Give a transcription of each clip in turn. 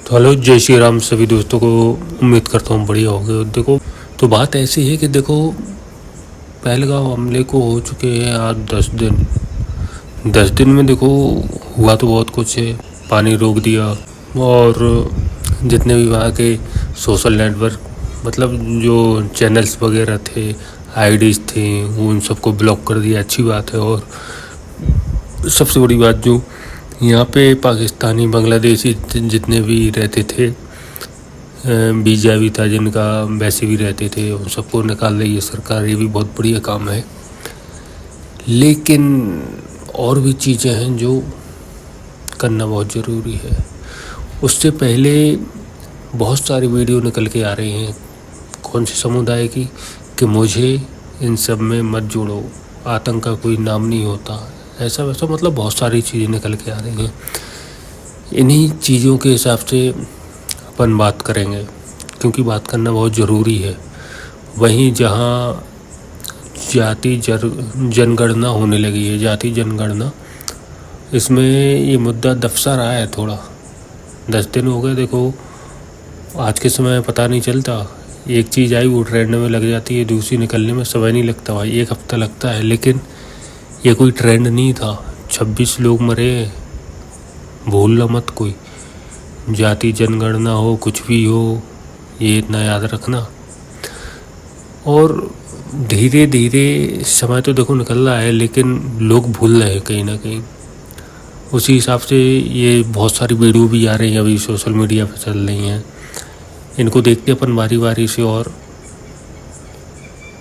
तो हेलो, जय श्री राम सभी दोस्तों को। उम्मीद करता हूँ बढ़िया हो गए। देखो, तो बात ऐसी है कि देखो, पहलगांव हमले को हो चुके हैं आज 10 दिन। 10 दिन में देखो हुआ तो बहुत कुछ है। पानी रोक दिया और जितने भी वहाँ के सोशल नेटवर्क, मतलब जो चैनल्स वगैरह थे, आईडीज़ थे, उन सबको ब्लॉक कर दिया। अच्छी बात है। और सबसे बड़ी बात, जो यहाँ पे पाकिस्तानी, बांग्लादेशी जितने भी रहते थे, वीज़ा भी था जिनका, वैसे भी रहते थे, उन सबको निकाल रही है सरकार। ये भी बहुत बढ़िया काम है। लेकिन और भी चीज़ें हैं जो करना बहुत ज़रूरी है। उससे पहले बहुत सारी वीडियो निकल के आ रही हैं कौन से समुदाय की, कि मुझे इन सब में मत जोड़ो, आतंक का कोई नाम नहीं होता, ऐसा वैसा, मतलब बहुत सारी चीज़ें निकल के आ रही हैं। इन्हीं चीज़ों के हिसाब से अपन बात करेंगे, क्योंकि बात करना बहुत ज़रूरी है। वहीं जहाँ जाति जनगणना होने लगी है, जाति जनगणना, इसमें ये मुद्दा दफसा रहा है थोड़ा। 10 दिन हो गए। देखो, आज के समय में पता नहीं चलता, एक चीज़ आई वो ट्रेंड में लग जाती है, दूसरी निकलने में समय नहीं लगता भाई, 1 हफ्ता लगता है। लेकिन ये कोई ट्रेंड नहीं था। 26 लोग मरे, भूलना मत कोई। जाति जनगणना हो, कुछ भी हो, ये इतना याद रखना। और धीरे धीरे समय तो देखो निकल रहा है, लेकिन लोग भूल रहे हैं कहीं ना कहीं। उसी हिसाब से ये बहुत सारी वीडियो भी आ रही हैं, अभी सोशल मीडिया पर चल रही हैं। इनको देखते अपन बारी बारी से, और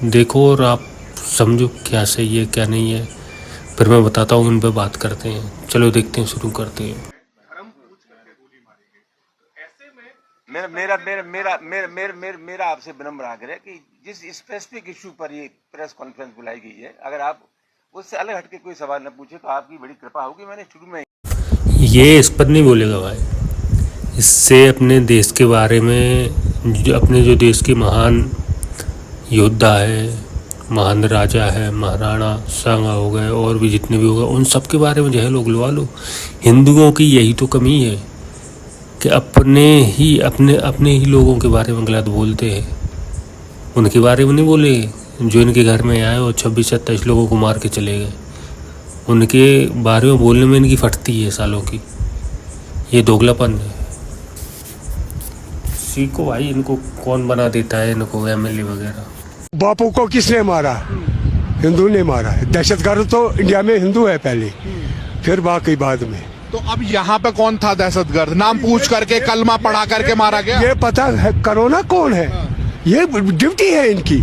देखो और आप समझो क्या सही है क्या नहीं है। फिर मैं बताता हूँ, उन पर बात करते हैं। चलो देखते हैं, शुरू करते हैं। मेरा मेरा मेरा मेरा मेरा मेरा मेरा मेरा आपसे विनम्र आग्रह है कि जिस स्पेसिफिक इश्यू पर ये प्रेस कॉन्फ्रेंस बुलाई गई है, अगर आप उससे अलग हटके कोई सवाल न पूछे तो आपकी बड़ी कृपा होगी। मैंने शुरू में ये इस पर नहीं बोलेगा भाई, इससे अपने देश के बारे में, अपने जो देश के महान योद्धा है, महान राजा है, महाराणा सांगा हो गए, और भी जितने भी हो गए, उन सब के बारे में जो है लोग लुवा लो। हिंदुओं की यही तो कमी है कि अपने ही लोगों के बारे में गलत बोलते हैं। उनके बारे में नहीं बोले जो इनके घर में आए और 26-27 लोगों को मार के चले गए। उनके बारे में बोलने में इनकी फटती है सालों की। ये दोगलापन है। सीखो भाई, इनको कौन बना देता है, इनको एमएलए वगैरह। बापू को किसने मारा? हिंदू ने मारा है। दहशतगर्द तो इंडिया में हिंदू है पहले, फिर बाकी बाद में। तो अब यहाँ पे कौन था दहशतगर्द? नाम पूछ करके, कलमा पढ़ा करके मारा गया। ये पता है करो ना कौन है, ये ड्यूटी है इनकी,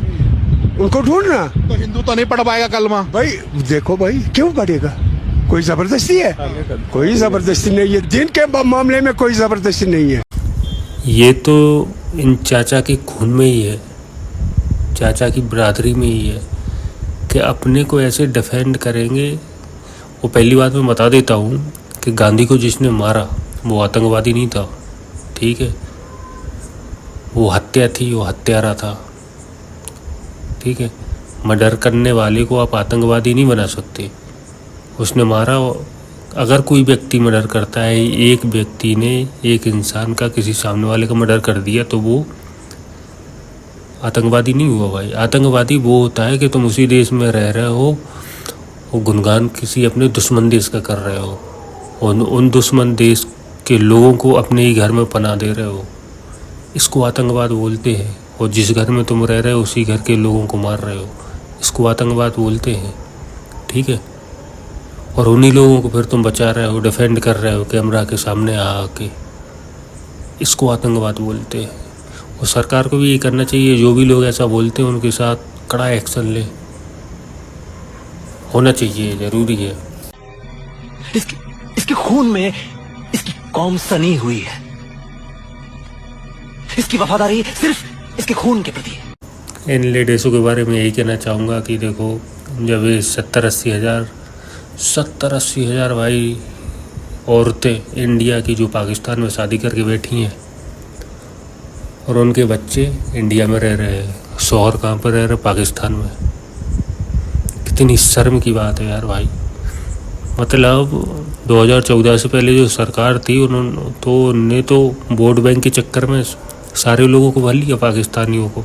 उनको ढूंढना। तो हिंदू तो नहीं पढ़ पाएगा कलमा भाई। देखो भाई, क्यों पढ़ेगा? कोई जबरदस्ती है? कोई जबरदस्ती नहीं है। दिन के मामले में कोई जबरदस्ती नहीं है। ये तो इन चाचा के खून में ही है, चाचा की बरादरी में ही है कि अपने को ऐसे डिफेंड करेंगे। वो पहली बात मैं बता देता हूँ कि गांधी को जिसने मारा वो आतंकवादी नहीं था, ठीक है? वो हत्या थी, वो हत्यारा था, ठीक है? मर्डर करने वाले को आप आतंकवादी नहीं बना सकते। उसने मारा। अगर कोई व्यक्ति मर्डर करता है, एक व्यक्ति ने एक इंसान का, किसी सामने वाले का मर्डर कर दिया, तो वो आतंकवादी नहीं हुआ भाई। आतंकवादी वो होता है कि तुम उसी देश में रह रहे हो, वो गुणगान किसी अपने दुश्मन देश का कर रहे हो, उन दुश्मन देश के लोगों को अपने ही घर में पनाह दे रहे हो, इसको आतंकवाद बोलते हैं। और जिस घर में तुम रह रहे हो उसी घर के लोगों को मार रहे हो, इसको आतंकवाद बोलते हैं, ठीक है? और उन्हीं लोगों को फिर तुम बचा रहे हो, डिफेंड कर रहे हो कैमरा के सामने आके, इसको आतंकवाद बोलते हैं। और सरकार को भी ये करना चाहिए, जो भी लोग ऐसा बोलते हैं उनके साथ कड़ा एक्शन ले, होना चाहिए, ज़रूरी है। इसके खून में इसकी कौम सनी हुई है। इसकी वफादारी सिर्फ इसके खून के प्रति है। इन लेडीज़ों के बारे में यही कहना चाहूँगा कि देखो, जब ये 70-80 हज़ार भाई औरतें इंडिया की जो पाकिस्तान में शादी करके बैठी हैं, और उनके बच्चे इंडिया में रह रहे हैं, शौहर कहाँ पर रह रहे? पाकिस्तान में। कितनी शर्म की बात है यार भाई। मतलब 2014 से पहले जो सरकार थी उन्होंने तो वोट बैंक के चक्कर में सारे लोगों को भर लिया, पाकिस्तानियों को।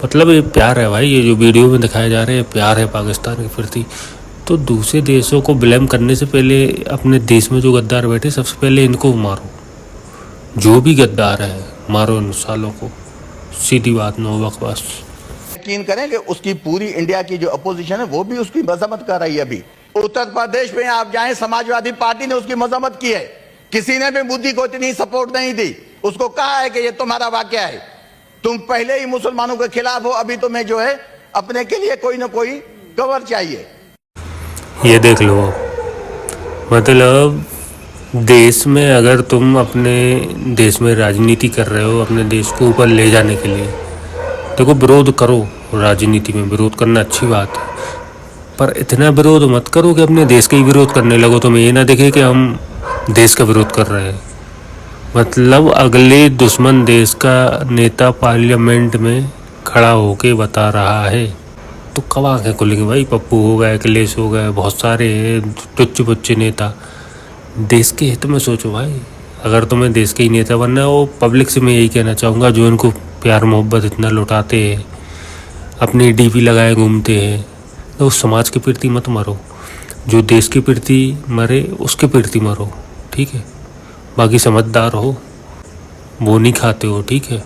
मतलब ये प्यार है भाई, ये जो वीडियो में दिखाए जा रहे हैं प्यार है पाकिस्तान के प्रति। तो दूसरे देशों को ब्लेम करने से पहले अपने देश में जो गद्दार बैठे सबसे पहले इनको मारो, जो भी गद्दार है मारो इन सालों को। सीधी बात, नो बकवास। यकीन करें कि उसकी पूरी इंडिया की जो अपोजिशन है वो भी उसकी मजम्मत कर रही है। अभी उत्तर प्रदेश में आप जाएं, समाजवादी पार्टी ने उसकी मजम्मत की है, किसी ने भी मोदी को इतनी सपोर्ट नहीं दी। उसको कहा है कि ये तुम्हारा वाकया है, तुम पहले ही मुसलमानों के खिलाफ हो, अभी तुम्हें जो है अपने के लिए कोई ना कोई कवर चाहिए। ये देख लो, मतलब देश में अगर तुम अपने देश में राजनीति कर रहे हो अपने देश को ऊपर ले जाने के लिए, देखो विरोध करो, राजनीति में विरोध करना अच्छी बात है, पर इतना विरोध मत करो कि अपने देश का ही विरोध करने लगो। तुम्हें ये ना दिखे कि हम देश का विरोध कर रहे हैं। मतलब अगले दुश्मन देश का नेता पार्लियामेंट में खड़ा होके बता रहा है तो कब आंखें खुलेंगी भाई। पप्पू हो गए, अखिलेश हो गए, बहुत सारे टुच्च पुच्चे नेता। देश के हित में सोचो भाई, अगर तुम्हें देश के ही नेता बनना है। वो पब्लिक से मैं यही कहना चाहूँगा जो इनको प्यार मोहब्बत इतना लुटाते हैं, अपनी डीपी लगाए घूमते हैं, तो उस समाज के प्रति मत मरो। जो देश के प्रति मरे उसके प्रति मरो, ठीक है। बाकी समझदार हो, वो नहीं खाते हो, ठीक है।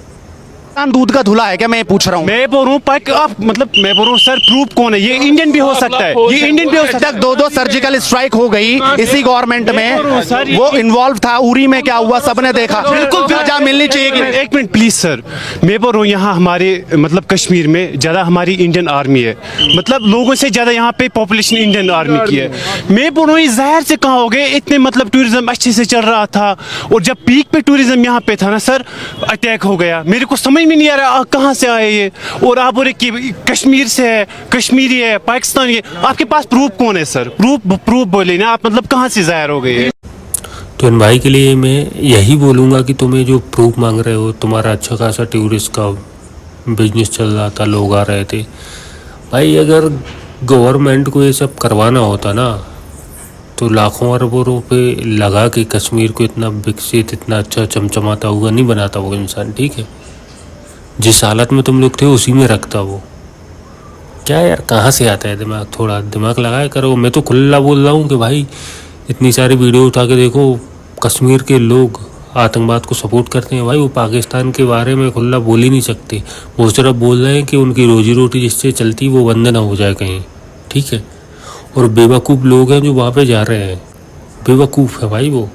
दूध का धुला है क्या, मैं पूछ रहा हूँ। मैं बोल रहा हूँ पर आप मतलब मैं बोल रहा हूँ सर, प्रूफ कौन है? ये इंडियन भी हो सकता है, ये इंडियन भी हो सकता है। 2 सर्जिकल स्ट्राइक हो गई इसी गवर्नमेंट में, वो इन्वॉल्व था। उरी में क्या हुआ सबने देखा, बिल्कुल सजा मिलनी चाहिए। एक मिनट प्लीज सर, मैं बोल रहा हूँ यहाँ हमारे मतलब कश्मीर में ज्यादा हमारी इंडियन आर्मी है, मतलब लोगों से ज्यादा यहाँ पे पॉपुलेशन इंडियन आर्मी की है। मैं बोल रहा हूँ जहर से कहाँ हो गए, इतने मतलब टूरिज्म अच्छे से चल रहा था और जब पीक पे टूरिज्म यहाँ पे था ना सर, अटैक हो गया। मेरे को समझ में नहीं आ रहा कहाँ से आए ये, और आप बोल रहे कि कश्मीर से है, कश्मीरी है, पाकिस्तानी है। आपके पास प्रूफ कौन है सर? प्रूफ बोले ना आप, मतलब कहाँ से जाहिर हो गए? तो इन भाई के लिए मैं यही बोलूँगा कि तुम्हें जो प्रूफ मांग रहे हो, तुम्हारा अच्छा खासा टूरिस्ट का बिजनेस चल रहा था, लोग आ रहे थे भाई। अगर गवर्नमेंट को ये सब करवाना होता ना तो लाखों अरबों रुपए लगा के कश्मीर को इतना विकसित, इतना अच्छा चमचमाता हुआ नहीं बनाता वो इंसान, ठीक है। जिस हालत में तुम लोग थे उसी में रखता वो। क्या यार, कहाँ से आता है दिमाग? थोड़ा दिमाग लगाया करो। मैं तो खुला बोल रहा हूँ कि भाई इतनी सारी वीडियो उठा के देखो, कश्मीर के लोग आतंकवाद को सपोर्ट करते हैं भाई। वो पाकिस्तान के बारे में खुला बोल ही नहीं सकते, वो सिर्फ बोल रहे हैं कि उनकी रोजी रोटी जिससे चलती वो बंद ना हो जाए कहीं, ठीक है। और बेवकूफ़ लोग हैं जो वहाँ पे जा रहे हैं, बेवकूफ़ है भाई वो।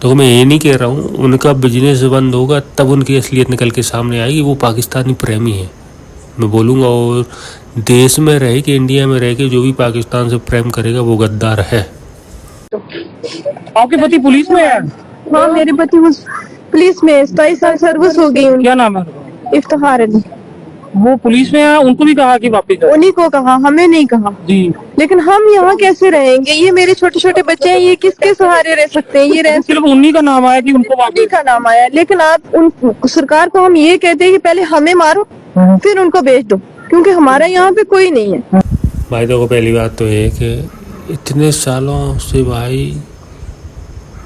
तो मैं ये नहीं कह रहा हूँ उनका बिजनेस बंद होगा तब उनकी असलियत निकल के सामने आएगी, वो पाकिस्तानी प्रेमी है मैं बोलूँगा। और देश में रह के, इंडिया में रह के जो भी पाकिस्तान से प्रेम करेगा वो गद्दार है। आपके पति पुलिस में है? हाँ, मेरे पति पुलिस में 27 साल सर्विस हो गई उनकी। क्या नाम है? इफ्तिखार अली। वो पुलिस में है, उनको भी कहा कि वापस जाओ? उन्हीं को कहा, हमें नहीं कहा जी। लेकिन हम यहाँ कैसे रहेंगे? ये मेरे छोटे छोटे बच्चे हैं, ये किसके सहारे रह सकते हैं? ये सिर्फ उन्हीं का नाम आया कि उनको उन्हीं का नाम आया, लेकिन आप उन सरकार को हम ये कहते हैं कि पहले हमें मारो फिर उनको भेज दो, क्योंकि हमारा यहाँ पे कोई नहीं है। भाई देखो, पहली बात तो ये कि इतने सालों से भाई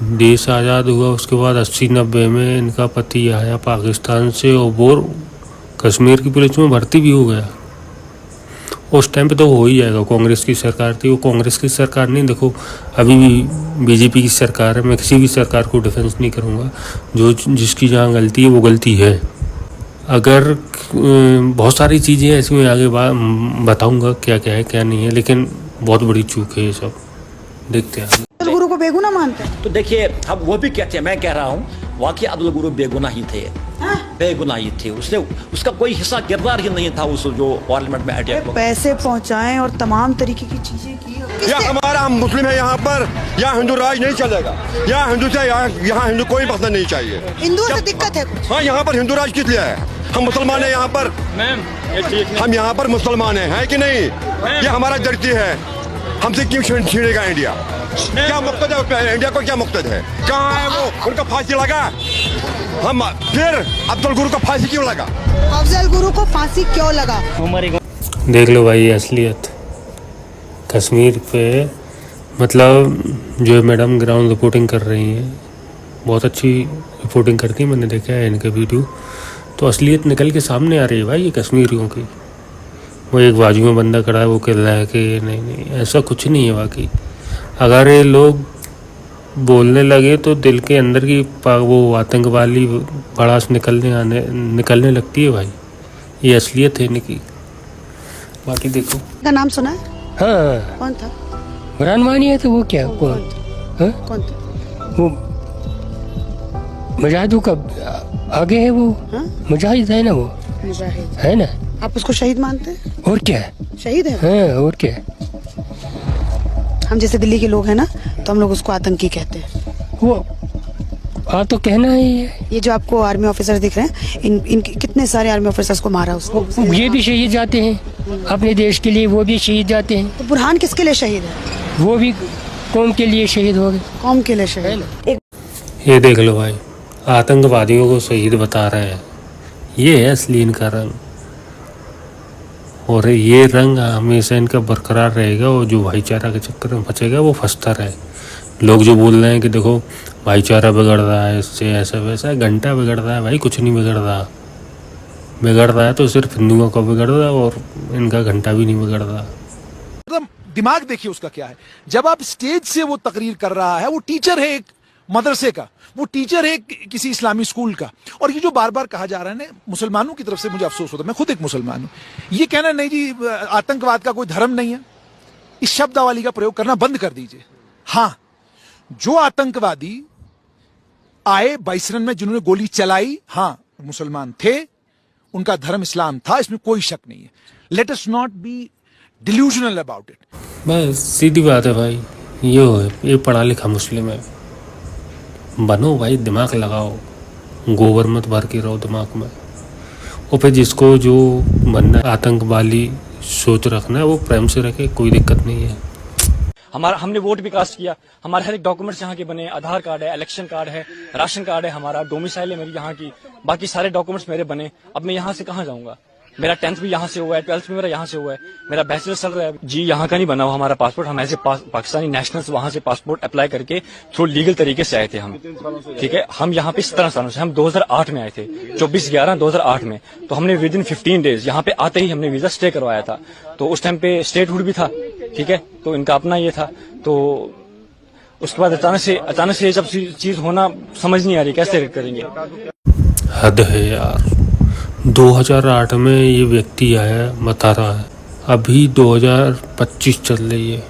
देश आज़ाद हुआ, उसके बाद 80-90 में इनका पति आया पाकिस्तान से और वो कश्मीर की पुलिस में भर्ती भी हो गया। उस टाइम पे तो हो ही जाएगा, कांग्रेस की सरकार थी। वो कांग्रेस की सरकार नहीं, देखो अभी भी बीजेपी की सरकार है। मैं किसी भी सरकार को डिफेंस नहीं करूँगा, जो जिसकी जहाँ गलती है वो गलती है। अगर बहुत सारी चीज़ें ऐसी मैं आगे बताऊँगा क्या क्या है क्या नहीं है, लेकिन बहुत बड़ी चूक है ये सब। देखते हैं। गुरु को बेगुनाह मानते हैं? तो देखिए हम वो भी कहते हैं, मैं कह रहा हूँ वाकई अब्दुल गुरु बेगुनाह ही थे, बेगुनाह ही थे। उसने उसका कोई हिस्सा किरदार ही नहीं था उस जो पार्लियामेंट में अटैक। पैसे पहुंचाएं और तमाम तरीके की चीजें की। या हमारा हम मुस्लिम है यहाँ पर, या हिंदू राज नहीं चलेगा, या हिंदू से यहाँ हिंदू कोई बसना नहीं चाहिए। हिंदुओं से दिक्कत है? हाँ, यहाँ पर हिंदू राज किस लिए है? हम मुसलमान है यहाँ पर, हम यहाँ पर मुसलमान है कि नहीं? ये हमारा धरती है, हमसे क्यों छीनेगा इंडिया? क्या मकसद है इंडिया को? क्या मकसद है? कहाँ है वो? उनका फांसी लगा, हम फिर अफजल गुरु को फांसी क्यों लगा? अफजल गुरु को फांसी क्यों लगा? देख लो भाई असलियत। कश्मीर पे मतलब जो मैडम ग्राउंड रिपोर्टिंग कर रही हैं बहुत अच्छी रिपोर्टिंग करती है, मैंने देखा है इनके वीडियो। तो असलियत निकल के सामने आ रही है भाई ये कश्मीरियों की। वो एक बाजू में बंदा खड़ा है, वो कह रहा है कि नहीं ऐसा कुछ नहीं है। बाकी अगर ये लोग बोलने लगे तो दिल के अंदर की वो आतंकवादी भड़ास निकलने लगती है भाई। ये असलियत है इनकी। बाकी देखो का नाम सुना है? हाँ कौन था? बुरहान वानी है तो वो क्या कौन? हाँ? कौन था? वो मुजाहिदों का आगे है वो। हाँ? मुजाहिद है ना वो, मुजाहिद है ना। आप उसको शहीद मानते हैं? और क्या, शहीद है। हाँ और क्या। हम जैसे दिल्ली के लोग हैं ना, तो हम लोग उसको आतंकी कहते हैं। वो तो कहना ही है। ये जो आपको आर्मी ऑफिसर दिख रहे हैं, इन कितने सारे आर्मी ऑफिसर्स को मारा उसको। ये भी शहीद जाते हैं अपने देश के लिए, वो भी शहीद जाते हैं। तो बुरहान किसके लिए शहीद है? वो भी कौम के लिए शहीद हो गए। कौम के लिए शहीद। ये देख लो भाई, आतंकवादियों को शहीद बता रहे हैं। ये है असली इनका रंग, और ये रंग हमेशा इनका बरकरार रहेगा। और जो भाईचारा के चक्कर में फंसेगा वो फंसता रहे। लोग जो बोल रहे हैं कि देखो भाईचारा बिगड़ रहा है इससे, ऐसा वैसा, घंटा बिगड़ रहा है भाई, कुछ नहीं बिगड़ रहा। बिगड़ रहा है तो सिर्फ हिंदुओं का बिगड़ रहा है, और इनका घंटा भी नहीं बिगड़ रहा। मतलब दिमाग देखिए उसका क्या है। जब आप स्टेज से वो तकरीर कर रहा है, वो टीचर है एक मदरसे का, वो टीचर है किसी इस्लामी स्कूल का। और ये जो बार बार कहा जा रहा है ना, मुसलमानों की तरफ से मुझे अफसोस होता है, मैं खुद एक मुसलमान हूं, ये कहना नहीं जी आतंकवाद का कोई धर्म नहीं है, इस शब्दावली का प्रयोग करना बंद कर दीजिए। हाँ, जो आतंकवादी आए बाइसरन में, जिन्होंने गोली चलाई, हाँ मुसलमान थे, उनका धर्म इस्लाम था, इसमें कोई शक नहीं है। Let us not be delusional about it. बस सीधी बात है भाई, ये पढ़ा लिखा मुस्लिम है। बनो भाई, दिमाग लगाओ, गोबर मत भर के रहो दिमाग में। और फिर जिसको जो बनना आतंकवादी सोच रखना है वो प्रेम से रखे, कोई दिक्कत नहीं है। हमने वोट भी कास्ट किया, हमारे हर एक डॉक्यूमेंट्स यहाँ के बने, आधार कार्ड है, इलेक्शन कार्ड है, राशन कार्ड है, हमारा डोमिसाइल है मेरी यहाँ की, बाकी सारे डॉक्यूमेंट्स मेरे बने। अब मैं यहाँ से कहाँ जाऊँगा? मेरा 10th भी यहाँ से हुआ है, 12th भी मेरा यहाँ से हुआ है, मेरा बैचलर चल रहा है जी। यहाँ का नहीं बना हुआ हमारा पासपोर्ट, हम ऐसे पाकिस्तानी नेशनल्स वहाँ से पासपोर्ट अप्लाई करके थ्रू लीगल तरीके से आए थे हम। ठीक है, हम यहाँ पे 17 सालों से, हम 2008 में आए थे, 24/11/2008 में। तो हमने विद इन 15 डेज यहाँ पे आते ही हमने वीजा स्टे करवाया था। तो उस टाइम पे स्टेटहुड भी था, ठीक है, तो इनका अपना ये था। तो उसके बाद अचानक से जब चीज होना समझ नहीं आ रही, कैसे करेंगे। हद है यार। 2008 में ये व्यक्ति आया, बता रहा है अभी 2025 चल रही है।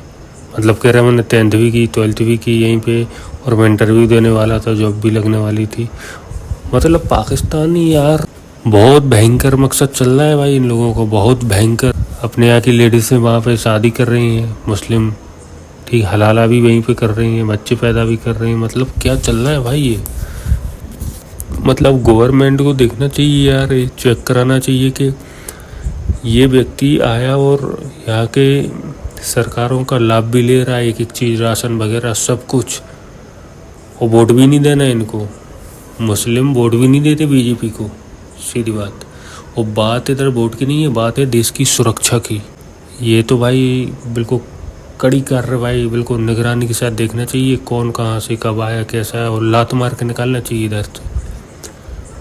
मतलब कह रहा है मैंने 10th भी की, 12th भी की यहीं पे, और मैं इंटरव्यू देने वाला था, जॉब भी लगने वाली थी। मतलब पाकिस्तानी यार, बहुत भयंकर मकसद चल रहा है भाई इन लोगों को, बहुत भयंकर। अपने यहाँ की लेडीज से वहाँ पे शादी कर रही हैं मुस्लिम, ठीक, हलाला भी वहीं पे कर रही हैं, बच्चे पैदा भी कर रही हैं। मतलब क्या चल रहा है भाई ये। मतलब गवर्नमेंट को देखना चाहिए यार, चेक कराना चाहिए कि ये व्यक्ति आया और यहाँ के सरकारों का लाभ भी ले रहा है, एक एक चीज़, राशन वगैरह सब कुछ, और वोट भी नहीं देना इनको। मुस्लिम वोट भी नहीं देते बीजेपी को, सीधी बात। और बात इधर वोट की नहीं है, बात है देश की सुरक्षा की। ये तो भाई बिल्कुल कड़ी कार्रवाई, बिल्कुल निगरानी के साथ देखना चाहिए कौन कहाँ से कब आया, कैसा है, और लात मार के निकालना चाहिए इधर से।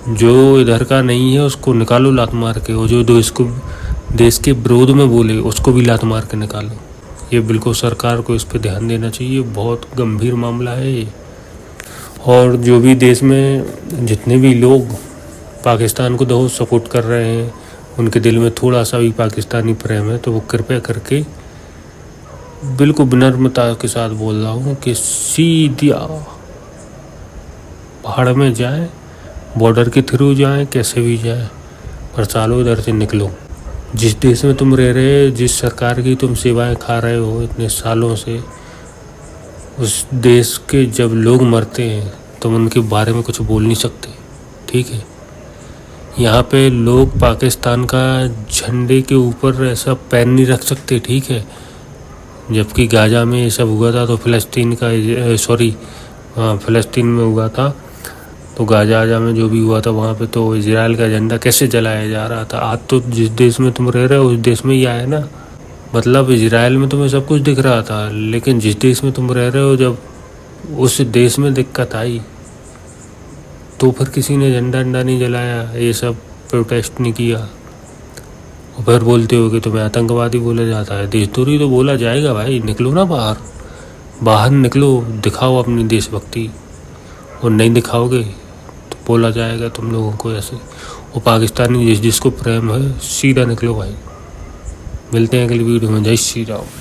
जो इधर का नहीं है उसको निकालो लात मार के, और जो देश के विरोध में बोले उसको भी लात मार के निकालो। ये बिल्कुल सरकार को इस पर ध्यान देना चाहिए, बहुत गंभीर मामला है ये। और जो भी देश में जितने भी लोग पाकिस्तान को बहुत सपोर्ट कर रहे हैं, उनके दिल में थोड़ा सा भी पाकिस्तानी प्रेम है, तो वो कृपया करके बिल्कुल विनम्रता के साथ बोल रहा हूँ कि सीधा पहाड़ में जाए, बॉर्डर के थ्रू जाए, कैसे भी जाए, पर चालो इधर से निकलो। जिस देश में तुम रह रहे, जिस सरकार की तुम सेवाएं खा रहे हो इतने सालों से, उस देश के जब लोग मरते हैं तुम उनके बारे में कुछ बोल नहीं सकते, ठीक है। यहाँ पे लोग पाकिस्तान का झंडे के ऊपर ऐसा पैर नहीं रख सकते, ठीक है। जबकि गाजा में ये सब हुआ था तो फ़लस्तीन में हुआ था, तो गाजा में जो भी हुआ था वहाँ पे तो इजराइल का झंडा कैसे जलाया जा रहा था। आज तो जिस देश में तुम रह रहे हो उस देश में ही आया ना, मतलब इजराइल में तुम्हें सब कुछ दिख रहा था, लेकिन जिस देश में तुम रह रहे हो, जब उस देश में दिक्कत आई तो फिर किसी ने झंडा नहीं जलाया, ये सब प्रोटेस्ट नहीं किया। और फिर बोलते हो कि तुम्हें आतंकवादी बोला जाता है। देशद्रोही तो बोला जाएगा भाई, निकलो ना बाहर, बाहर निकलो, दिखाओ अपनी देशभक्ति। और नहीं दिखाओगे तो बोला जाएगा तुम लोगों को ऐसे। और पाकिस्तानी जिसको प्रेम है, सीधा निकलो भाई। मिलते हैं अगली वीडियो में। जय श्री राम।